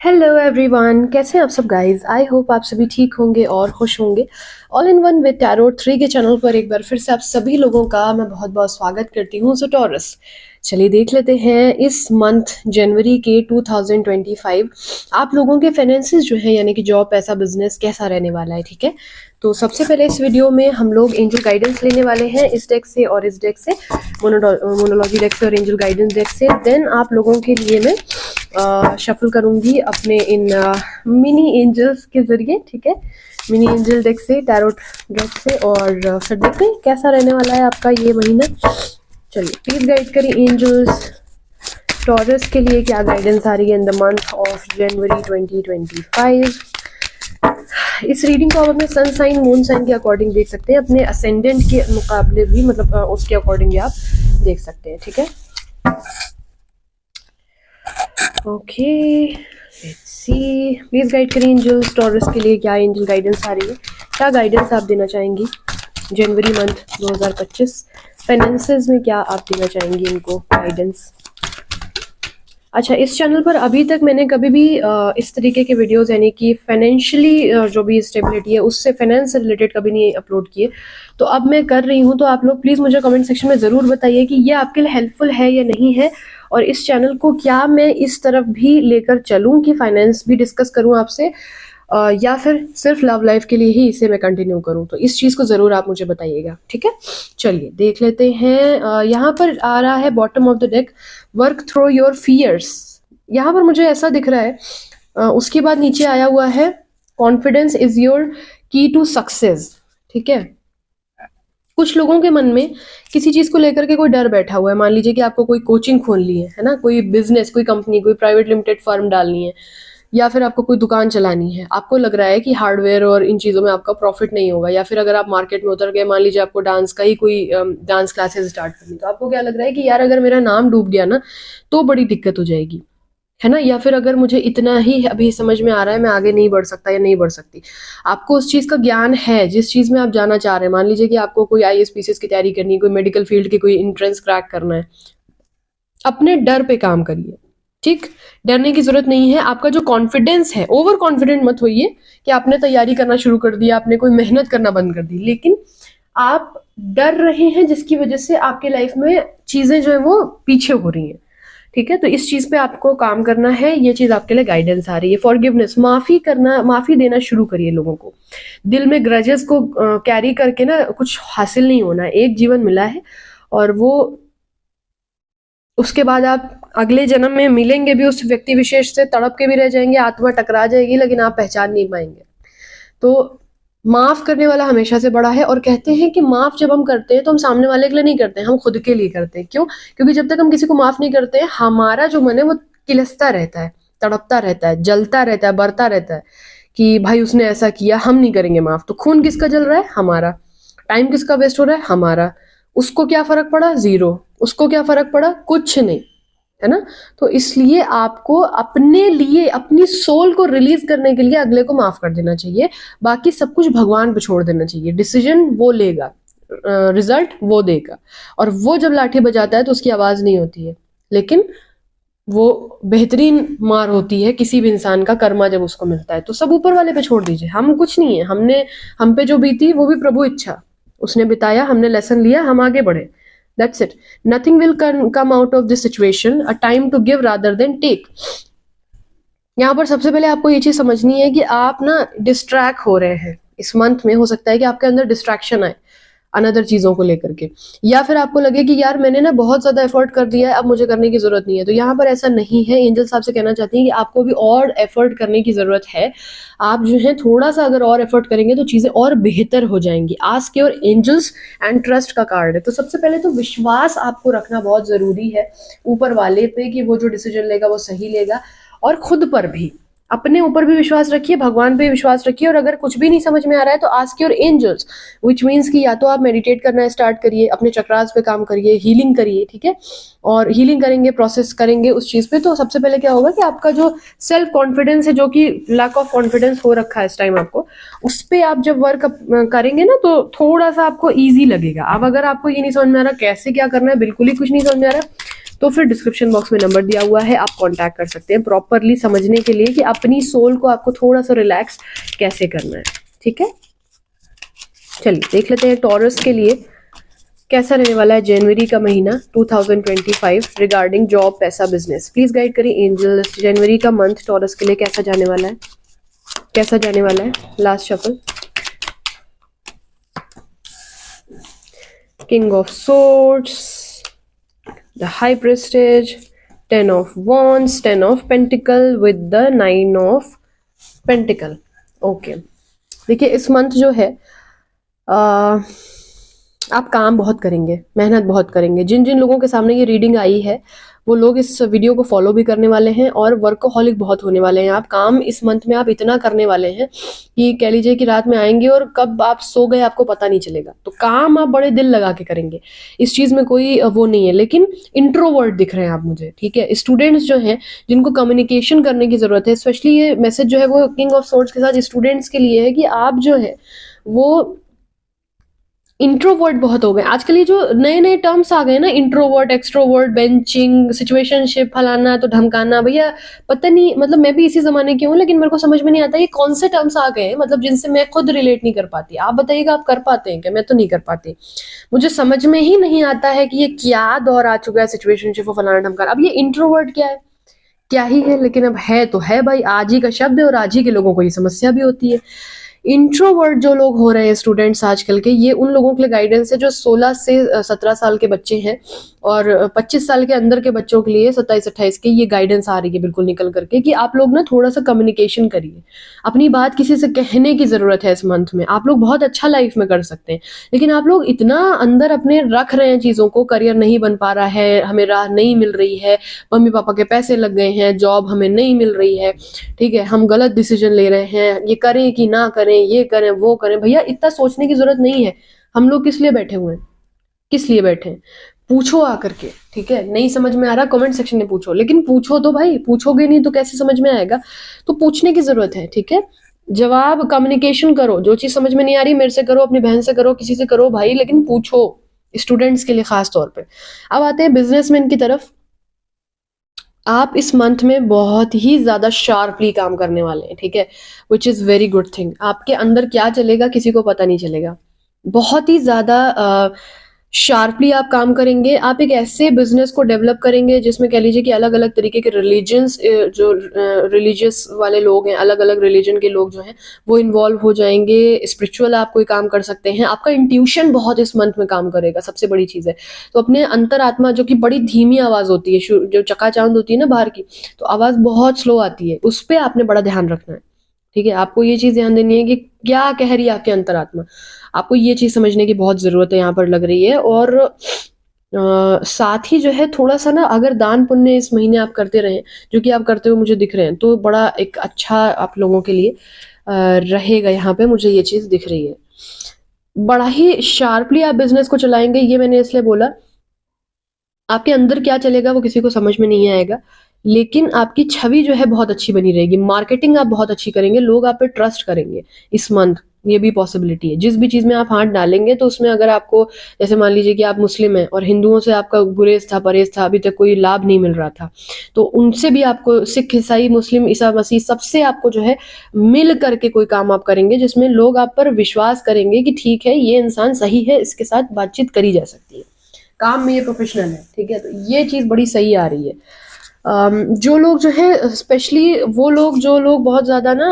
Hello everyone, कैसे हैं आप सब गाइस। आई होप आप सभी ठीक होंगे और खुश होंगे। All in one with tarot 3 के चैनल पर एक बार फिर से आप सभी लोगों का मैं बहुत बहुत स्वागत करती हूँ। सो टॉरस, चलिए देख लेते हैं इस मंथ जनवरी के 2025 आप लोगों के फाइनेंसेस जो है, यानी कि जॉब, पैसा, बिजनेस कैसा रहने वाला है। ठीक है, तो सबसे पहले इस वीडियो में हम लोग एंजल गाइडेंस लेने वाले हैं इस डेक से और इस डेक से, मोनोलॉजी डेक से और एंजल गाइडेंस डेक से। देन आप लोगों के लिए मैं शफल करूंगी अपने इन मिनी एंजल्स के जरिए। ठीक है, मिनी एंजल डेक से, टैरोट डेक से, और फिर देखते हैं कैसा रहने वाला है आपका ये महीना। चलिए प्लीज गाइड करें एंजल्स, टॉरस के लिए क्या गाइडेंस आ रही है in the month of January 2025। इस रीडिंग को आप अपने सन साइन, मून साइन के अकॉर्डिंग देख सकते हैं, अपने असेंडेंट के मुकाबले भी, मतलब उसके अकॉर्डिंग भी आप देख सकते हैं। ठीक है, okay let's see, please guide करें एंजल्स, टॉरस के लिए क्या एंजल गाइडेंस आ रही है, क्या गाइडेंस आप देना चाहेंगी जनवरी मंथ 2025। फाइनेंसेस में क्या आप देना चाहेंगी इनको गाइडेंस। अच्छा, इस चैनल पर अभी तक मैंने कभी भी इस तरीके के वीडियोस, यानी कि फाइनेंशियली जो भी स्टेबिलिटी है उससे, फाइनेंस से रिलेटेड कभी नहीं अपलोड किए। तो अब मैं कर रही हूँ, तो आप लोग प्लीज़ मुझे कमेंट सेक्शन में ज़रूर बताइए कि ये आपके लिए हेल्पफुल है या नहीं है, और इस चैनल को क्या मैं इस तरफ भी लेकर चलूँ कि फाइनेंस भी डिस्कस करूँ आपसे, या फिर सिर्फ लव लाइफ के लिए ही इसे मैं कंटिन्यू करूं। तो इस चीज़ को ज़रूर आप मुझे बताइएगा। ठीक है, चलिए देख लेते हैं। यहाँ पर आ रहा है bottom of the deck, work through your fears. यहाँ पर मुझे ऐसा दिख रहा है। उसके बाद नीचे आया हुआ है कॉन्फिडेंस इज योर की टू सक्सेस। ठीक है, कुछ लोगों के मन में किसी चीज को लेकर के कोई डर बैठा हुआ है। मान लीजिए कि आपको कोई कोचिंग खोलनी है ना, कोई बिजनेस, कोई कंपनी, कोई प्राइवेट लिमिटेड फर्म डालनी है, या फिर आपको कोई दुकान चलानी है। आपको लग रहा है कि हार्डवेयर और इन चीज़ों में आपका प्रॉफिट नहीं होगा, या फिर अगर आप मार्केट में उतर गए, मान लीजिए आपको डांस का ही कोई डांस क्लासेस स्टार्ट करनी, तो आपको क्या लग रहा है कि यार अगर मेरा नाम डूब गया ना तो बड़ी दिक्कत हो जाएगी, है ना। या फिर अगर मुझे इतना ही अभी समझ में आ रहा है, मैं आगे नहीं बढ़ सकता या नहीं बढ़ सकती। आपको उस चीज़ का ज्ञान है जिस चीज़ में आप जाना चाह रहे हैं। मान लीजिए कि आपको कोई आईएएस पीसीएस की तैयारी करनी है, कोई मेडिकल फील्ड की कोई एंट्रेंस क्रैक करना है, अपने डर पे काम करिए। ठीक, डरने की जरूरत नहीं है। आपका जो कॉन्फिडेंस है, ओवर कॉन्फिडेंट मत होइए कि आपने तैयारी करना शुरू कर दिया, आपने कोई मेहनत करना बंद कर दी, लेकिन आप डर रहे हैं जिसकी वजह से आपके लाइफ में चीजें जो है वो पीछे हो रही हैं। ठीक है, तो इस चीज पे आपको काम करना है। ये चीज आपके लिए गाइडेंस आ रही है। फॉरगिवनेस, माफी करना, माफी देना शुरू करिए लोगों को। दिल में ग्रजेस को कैरी करके ना कुछ हासिल नहीं होना। एक जीवन मिला है, और वो उसके बाद आप अगले जन्म में मिलेंगे भी उस व्यक्ति विशेष से, तड़प के भी रह जाएंगे, आत्मा टकरा जाएगी, लेकिन आप पहचान नहीं पाएंगे। तो माफ करने वाला हमेशा से बड़ा है। और कहते हैं कि माफ जब हम करते हैं तो हम सामने वाले के लिए नहीं करते हैं, हम खुद के लिए करते हैं। क्यों? क्योंकि जब तक हम किसी को माफ नहीं करते हैं, हमारा जो मन है वो किलसता रहता है, तड़पता रहता है, जलता रहता है, बरता रहता है कि भाई उसने ऐसा किया, हम नहीं करेंगे माफ। तो खून किसका जल रहा है? हमारा। टाइम किसका वेस्ट हो रहा है? हमारा। उसको क्या फर्क पड़ा? जीरो। उसको क्या फर्क पड़ा? कुछ नहीं, है ना। तो इसलिए आपको अपने लिए, अपनी सोल को रिलीज करने के लिए अगले को माफ कर देना चाहिए। बाकी सब कुछ भगवान पे छोड़ देना चाहिए। डिसीजन वो लेगा, रिजल्ट वो देगा। और वो जब लाठी बजाता है तो उसकी आवाज नहीं होती है, लेकिन वो बेहतरीन मार होती है किसी भी इंसान का कर्मा जब उसको मिलता है। तो सब ऊपर वाले पे छोड़ दीजिए। हम कुछ नहीं है, हमने, हम पे जो बीती वो भी प्रभु इच्छा, उसने बिताया, हमने लेसन लिया, हम आगे बढ़े। That's it. Nothing will come out of this situation. A time to give rather than take. यहाँ पर सबसे पहले आपको ये चीज समझनी है कि आप ना डिस्ट्रैक्ट हो रहे हैं इस मंथ में। हो सकता है कि आपके अंदर डिस्ट्रैक्शन आए अनदर चीजों को लेकर के, या फिर आपको लगे कि यार मैंने ना बहुत ज्यादा एफर्ट कर दिया है, अब मुझे करने की जरूरत नहीं है। तो यहाँ पर ऐसा नहीं है। एंजल साहब से कहना चाहती हैं कि आपको भी और एफर्ट करने की जरूरत है। आप जो है थोड़ा सा अगर और एफर्ट करेंगे तो चीजें और बेहतर हो जाएंगी। Ask your angels and trust का कार्ड है। तो सबसे पहले तो विश्वास आपको रखना बहुत जरूरी है ऊपर वाले पे कि वो जो डिसीजन लेगा वो सही लेगा। और खुद पर भी, अपने ऊपर भी विश्वास रखिए, भगवान पे विश्वास रखिए। और अगर कुछ भी नहीं समझ में आ रहा है तो ask your angels, which means कि या तो आप मेडिटेट करना स्टार्ट करिए, अपने चक्रास पे काम करिए, हीलिंग करिए। ठीक है, और हीलिंग करेंगे, प्रोसेस करेंगे उस चीज पे, तो सबसे पहले क्या होगा कि आपका जो सेल्फ कॉन्फिडेंस है, जो कि लैक ऑफ कॉन्फिडेंस हो रखा है इस टाइम आपको, उस पे आप जब वर्क करेंगे ना तो थोड़ा सा आपको ईजी लगेगा। अब अगर आपको ये नहीं समझ में आ रहा कैसे क्या करना है, बिल्कुल ही कुछ नहीं समझ में आ रहा, तो फिर डिस्क्रिप्शन बॉक्स में नंबर दिया हुआ है, आप कांटेक्ट कर सकते हैं प्रॉपरली समझने के लिए कि अपनी सोल को आपको थोड़ा सा रिलैक्स कैसे करना है। ठीक है, चलिए देख लेते हैं टॉरस के लिए कैसा रहने वाला है जनवरी का महीना 2025 रिगार्डिंग जॉब, पैसा, बिजनेस। प्लीज गाइड करिए एंजल्स, जनवरी का मंथ टॉरस के लिए कैसा जाने वाला है, कैसा जाने वाला है। Last shuffle, king of swords, the high prestige, 10 of wands, 10 of pentacle with the 9 of pentacle. Okay, देखिए इस मंथ जो है आप काम बहुत करेंगे, मेहनत बहुत करेंगे। जिन जिन लोगों के सामने ये रीडिंग आई है वो लोग इस वीडियो को फॉलो भी करने वाले हैं और वर्कोहॉलिक बहुत होने वाले हैं। आप काम इस मंथ में आप इतना करने वाले हैं कि कह लीजिए कि रात में आएंगे और कब आप सो गए आपको पता नहीं चलेगा। तो काम आप बड़े दिल लगा के करेंगे, इस चीज में कोई वो नहीं है। लेकिन इंट्रोवर्ट दिख रहे हैं आप मुझे, ठीक है। स्टूडेंट्स जो हैं जिनको कम्युनिकेशन करने की जरूरत है, स्पेशली ये मैसेज जो है वो किंग ऑफ सोर्ड्स के साथ स्टूडेंट्स के लिए है कि आप जो है वो इंट्रोवर्ट बहुत हो गए। आजकल ये जो नए नए टर्म्स आ गए ना, इंट्रोवर्ट, एक्सट्रोवर्ट, बेंचिंग, सिचुएशनशिप, फलाना तो धमकाना, भैया पता नहीं, मतलब मैं भी इसी जमाने की हूँ लेकिन मेरे को समझ में नहीं आता ये कौन से टर्म्स आ गए हैं, मतलब जिनसे मैं खुद रिलेट नहीं कर पाती। आप बताइएगा आप कर पाते हैं क्या? मैं तो नहीं कर पाती, मुझे समझ में ही नहीं आता है कि ये क्या दौर आ चुका है सिचुएशनशिप और फलाना धमकाना। अब ये इंट्रोवर्ट क्या है, क्या ही है, लेकिन अब है तो है भाई, आज ही का शब्द है और आज ही के लोगों को ये समस्या भी होती है। इंट्रोवर्ट जो लोग हो रहे हैं स्टूडेंट्स आजकल के, ये उन लोगों के लिए गाइडेंस है जो 16 से 17 साल के बच्चे हैं और 25 साल के अंदर के बच्चों के लिए 27-28 के ये गाइडेंस आ रही है बिल्कुल निकल करके कि आप लोग ना थोड़ा सा कम्युनिकेशन करिए, अपनी बात किसी से कहने की जरूरत है। इस मंथ में आप लोग बहुत अच्छा लाइफ में कर सकते हैं, लेकिन आप लोग इतना अंदर अपने रख रहे हैं चीजों को, करियर नहीं बन पा रहा है, हमें राह नहीं मिल रही है, मम्मी पापा के पैसे लग गए हैं, जॉब हमें नहीं मिल रही है, ठीक है, हम गलत डिसीजन ले रहे हैं, ये करें कि ना करें, ये करें वो करें। भैया इतना सोचने की जरूरत नहीं है। हम लोग किस लिए बैठे हुए हैं, किस लिए बैठे हैं? पूछो आकर के, ठीक है। नहीं समझ में आ रहा कमेंट सेक्शन में पूछो, लेकिन पूछो तो भाई, पूछोगे नहीं तो कैसे समझ में आएगा? तो पूछने की जरूरत है, ठीक है। जवाब, कम्युनिकेशन करो, जो चीज समझ में नहीं आ रही मेरे से करो, अपनी बहन से करो, किसी से करो भाई, लेकिन पूछो, स्टूडेंट्स के लिए खास तौर पे। अब आते हैं बिजनेसमैन की तरफ। आप इस मंथ में बहुत ही ज्यादा शार्पली काम करने वाले हैं, ठीक है, which is very good thing. आपके अंदर क्या चलेगा किसी को पता नहीं चलेगा। बहुत ही ज्यादा शार्पली आप काम करेंगे। आप एक ऐसे बिजनेस को डेवलप करेंगे जिसमें कह लीजिए कि अलग अलग तरीके के रिलीजन्स, जो रिलीजियस वाले लोग हैं, अलग अलग रिलीजन के लोग जो हैं वो इन्वॉल्व हो जाएंगे। स्पिरिचुअल आप कोई काम कर सकते हैं। आपका इंट्यूशन बहुत इस मंथ में काम करेगा, सबसे बड़ी चीज है। तो अपने अंतरात्मा, जो कि बड़ी धीमी आवाज होती है, जो चकाचांद होती है ना बाहर की, तो आवाज बहुत स्लो आती है, उस पर आपने बड़ा ध्यान रखना है, ठीक है। आपको ये चीज ध्यान देनी है कि क्या कह रही है आपके अंतरात्मा, आपको ये चीज समझने की बहुत जरूरत है यहाँ पर लग रही है। और साथ ही जो है थोड़ा सा ना, अगर दान पुण्य इस महीने आप करते रहें, जो कि आप करते हुए मुझे दिख रहे हैं, तो बड़ा एक अच्छा आप लोगों के लिए रहेगा। यहाँ पे मुझे ये चीज दिख रही है। बड़ा ही शार्पली आप बिजनेस को चलाएंगे, ये मैंने इसलिए बोला, आपके अंदर क्या चलेगा वो किसी को समझ में नहीं आएगा, लेकिन आपकी छवि जो है बहुत अच्छी बनी रहेगी। मार्केटिंग आप बहुत अच्छी करेंगे, लोग आप पे ट्रस्ट करेंगे इस मंथ, ये भी पॉसिबिलिटी है। जिस भी चीज में आप हाथ डालेंगे तो उसमें अगर आपको, जैसे मान लीजिए कि आप मुस्लिम हैं और हिंदुओं से आपका गुरेज था, परहेज था, अभी तक कोई लाभ नहीं मिल रहा था, तो उनसे भी आपको, सिख, ईसाई, मुस्लिम, ईसा मसीह, सबसे आपको जो है मिल करके कोई काम आप करेंगे जिसमें लोग आप पर विश्वास करेंगे कि ठीक है ये इंसान सही है, इसके साथ बातचीत करी जा सकती है, काम में ये प्रोफेशनल है, ठीक है। तो ये चीज बड़ी सही आ रही है। जो लोग जो है, स्पेशली वो लोग जो लोग बहुत ज़्यादा ना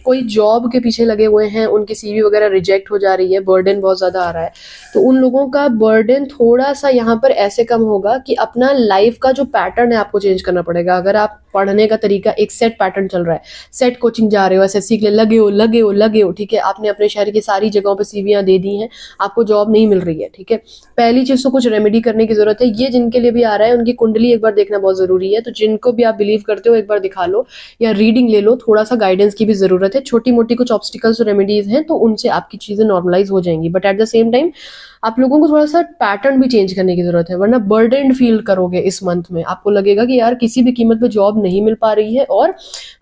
कोई जॉब के पीछे लगे हुए हैं, उनकी सीवी वगैरह रिजेक्ट हो जा रही है, बर्डन बहुत ज़्यादा आ रहा है, तो उन लोगों का बर्डन थोड़ा सा यहाँ पर ऐसे कम होगा कि अपना लाइफ का जो पैटर्न है आपको चेंज करना पड़ेगा। अगर आप पढ़ने का तरीका एक सेट पैटर्न चल रहा है, सेट कोचिंग जा रहे हो, एसएससी के लिए लगे हो, ठीक है, आपने अपने शहर की सारी जगहों पर सीवियाँ दे दी हैं, आपको जॉब नहीं मिल रही है, ठीक है, पहली चीज़ तो कुछ रेमेडी करने की जरूरत है। ये जिनके लिए भी आ रहा है उनकी कुंडली एक बार देखना बहुत जरूरी है। तो जिनको भी आप बिलीव करते हो एक बार दिखा लो या रीडिंग ले लो, थोड़ा सा गाइडेंस की भी जरूरत है। छोटी मोटी कुछ ऑब्स्टिकल्स और रेमेडीज हैं तो उनसे आपकी चीजें नॉर्मलाइज हो जाएंगी, but at the same time आप लोगों को थोड़ा सा पैटर्न भी चेंज करने की जरूरत है, वरना बर्डन फील करोगे इस मंथ में। आपको लगेगा कि यार किसी भी कीमत पे जॉब नहीं मिल पा रही है और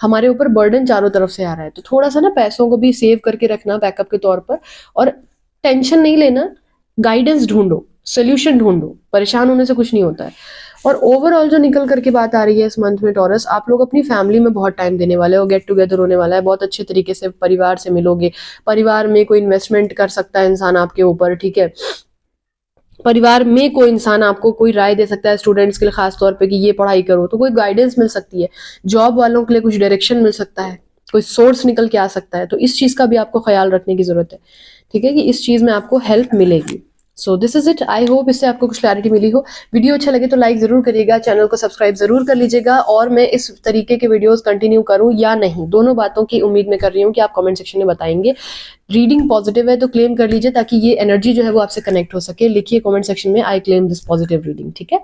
हमारे ऊपर बर्डन चारों तरफ से आ रहा है। तो थोड़ा सा ना पैसों को भी सेव करके रखना बैकअप के तौर पर, और टेंशन नहीं लेना, गाइडेंस ढूंढो, सोल्यूशन ढूंढो, परेशान होने से कुछ नहीं होता है। और ओवरऑल जो निकल करके बात आ रही है इस मंथ में टॉरस, आप लोग अपनी फैमिली में बहुत टाइम देने वाले हो, गेट टुगेदर होने वाला है, बहुत अच्छे तरीके से परिवार से मिलोगे, परिवार में कोई इन्वेस्टमेंट कर सकता है इंसान आपके ऊपर, ठीक है, परिवार में कोई इंसान आपको कोई राय दे सकता है, स्टूडेंट्स के लिए खास तौर पे कि ये पढ़ाई करो, तो कोई गाइडेंस मिल सकती है, जॉब वालों के लिए कुछ डायरेक्शन मिल सकता है, कोई सोर्स निकल के आ सकता है, तो इस चीज का भी आपको ख्याल रखने की जरूरत है, ठीक है, कि इस चीज में आपको हेल्प मिलेगी। So this is it, I hope इससे आपको कुछ क्लैरिटी मिली हो। वीडियो अच्छा लगे तो लाइक जरूर करिएगा, चैनल को सब्सक्राइब जरूर कर लीजिएगा, और मैं इस तरीके के वीडियोस कंटिन्यू करूं या नहीं, दोनों बातों की उम्मीद में कर रही हूँ कि आप कमेंट सेक्शन में बताएंगे। रीडिंग पॉजिटिव है तो क्लेम कर लीजिए, ताकि ये एनर्जी जो है वो आपसे कनेक्ट हो सके, लिखिए कमेंट सेक्शन में I claim this positive reading, ठीक है।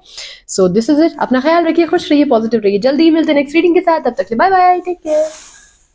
सो दिस इज इट, अपना ख्याल रखिए, खुश रहिए, पॉजिटिव रहिए, जल्दी ही मिलते हैं नेक्स्ट रीडिंग के साथ, तब तक के बाय बाय, टेक केयर।